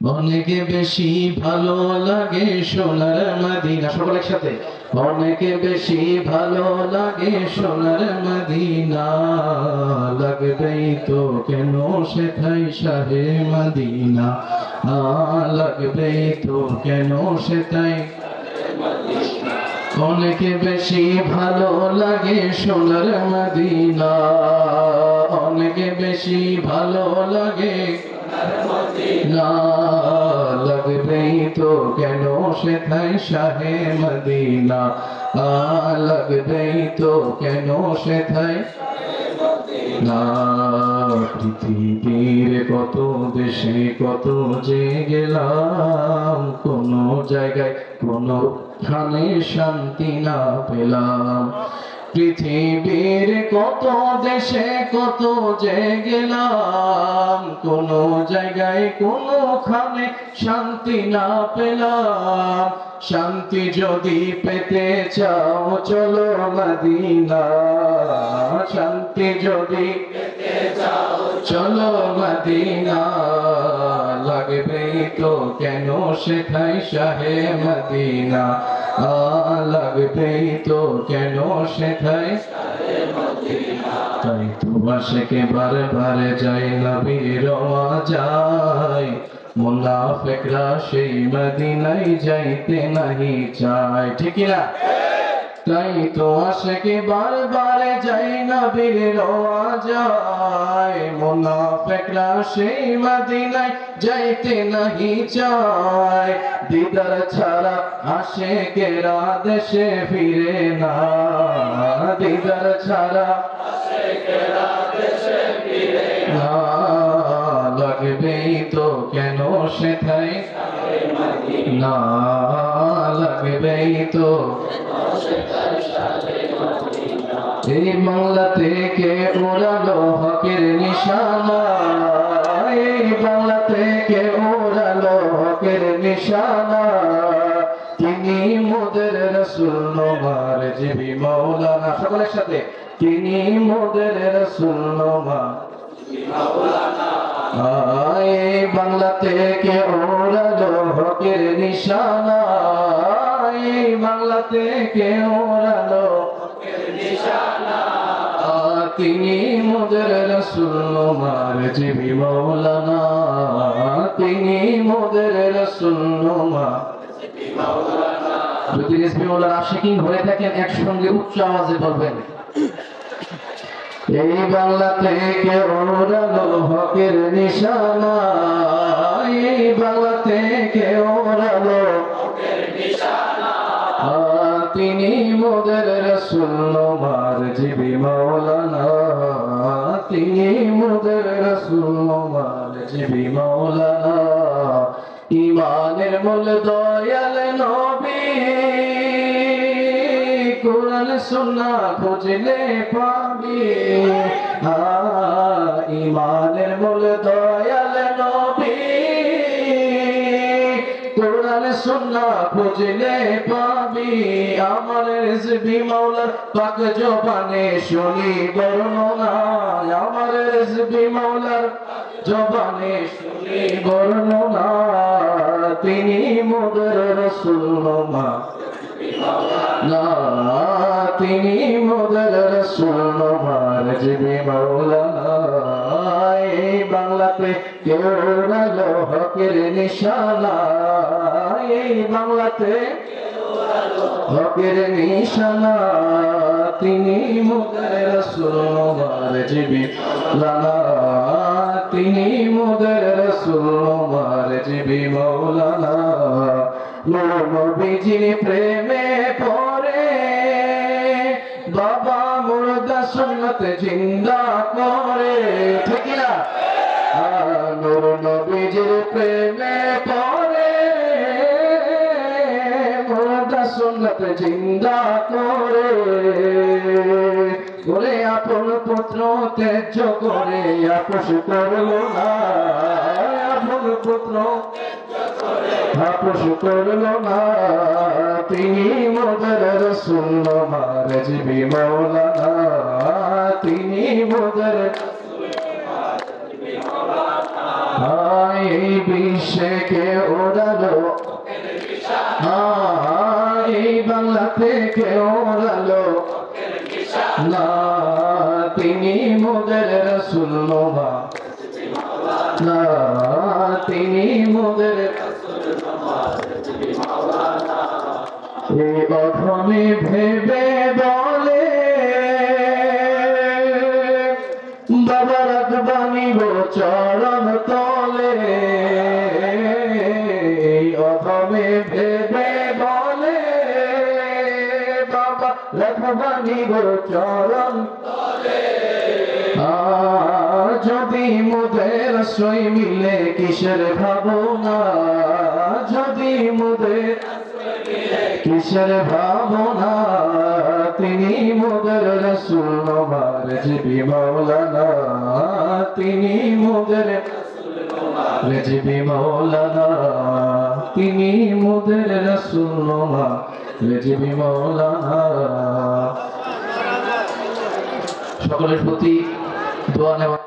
অনেক বেশি ভালো লাগে সোনার মদিনা। সকল একসাথে, অনেক বেশি ভালো লাগে সোনার মদিনা। লাগবেই তো কেন সেথায় শাহে মদিনা। লাগবেই তো কেন সেথায়। অনেক বেশি ভালো লাগে সোনার মদিনা। অনেক বেশি ভালো লাগে না। লাগবেই তো কেন সেথায় শাহে মদিনা। লাগবেই তো কেন সেথায় না। পৃথিবীর কত দেশে কত যে গেলাম, কোন জায়গায় কোনো খানে শান্তি না পেলাম। পৃথিবীর কত দেশে কত যে গেলাম, কোন জায়গায় কোনখানে শান্তি না পেলাম। শান্তি যদি পেতে চাও চলো মদিনা। শান্তি যদি পেতে চাও চলো মদিনা। লাগবেই তো কেন সেথায় শাহে মদিনা। লাগবেই তো কেন সেথায়। তাই তো আশিকে বারবার যায় নবীর রওয়া যায়। মুনাফিকরা সেই মদিনায় যাইতে নাহি চায়, ঠিক না? তাই তো আশিকে বারবার যায় নবীর রওয়া যায়। মুনাফিকরা সেই মদিনায় যাইতে নাহি চায়। দিদার ছাড়া আশিকেরা দেশে ফিরে না। দিদার ছাড়া আশিকেরা দেশে ফিরে না। লাগবেই তো কেন সেথায় না। লাগবেই তো। এই বাংলা থেকে উড়ালো হকের নিশানা। এই বাংলা থেকে উড়ালো হকের নিশানা। তিনি মোদের রাসূল নোমার জিবি মাওলানা। সকলের সাথে, তিনি মোদের রাসূল নোমার মাওলানা। এই বাংলা থেকে উড়ালো হকের নিশানা। এই বাংলা থেকে উড়ালো হকের নিশানা। তিনি মোদের রাসূল নোমার জিবি মাওলানা। তিনি মোদের রাসূল নোমার জিবি মাওলানা। যদি রিজভী মাওলার আশিকিন হয়ে থাকেন একসঙ্গে উচ্চ আওয়াজে বলবেন, এই বাংলা থেকে ওড়ালো হকের নিশানা। এই বাংলা থেকে ওড়ালো হকের নিশানা। তিনি মোদের রাসূল নোমার জিবি মাওলানা। তিনি মোদের রাসূল নোমার জিবি মাওলানা। ঈমানের মূল দয়াল নবী, কোরআন সুন্নাহ খুঁজলে পাবি। ঈমানের মূল দয়াল নবী, কোরআন সুন্নাহ খুঁজলে পাবি। আমার রিজভী মাওলার পাক জবানে শুনি বর্ণনা। আমার রিজভী মাওলার জবানে শুনি বর্ণনা। তিনি মোদের রাসূল নোমার না। তিনি মোদের রাসূল নোমার জিবি মাওলানা। এই বাংলাতে কেউ উড়ালো হকের নিশানা। এই বাংলাতে হকের নিশানা। তিনি মোদের রাসূল নোমার জিবি মাওলানা। তিনি মোদের রাসূল নোমার জিবি মাওলানা। নবীজির প্রেমে পড়ে বাবা মুর্দা সুন্নাত জিন্দা করে, ঠিক না? নূর নবীজির প্রেমে পড়ে মুর্দা সুন্নাত জিন্দা করে। বলে আপন পুত্র ত্যায্য করে আপোষ করলো না। আপন পুত্র আপোষ করলো না। তিনি মোদের রাসূল নোমার জিবি মাওলানা। তিনি মোদের এই বিশ্বে কে ওড়ালো এই বাংলা থেকে ওড়ালো না তিনি মোদের রাসূল নোমা না তিনি মোদের এই অধমে ভেবে বলে বাবা রাখবানি গো চরণ তলে এই অধমে ভেবে বলে বাবা রাখবানি গো চরণ যদি মোদের আশ্রয় মিলে কিসের ভাবনা যদি মোদের কিসের ভাবনা তিনি মোদের রাসূল নোমার জিবি মাওলানা তিনি মোদের রেজিবি মাওলানা তিনি মোদের রাসূল নোমার রেজিবি মাওলানা। সকলের প্রতি দোয়া নেওয়া।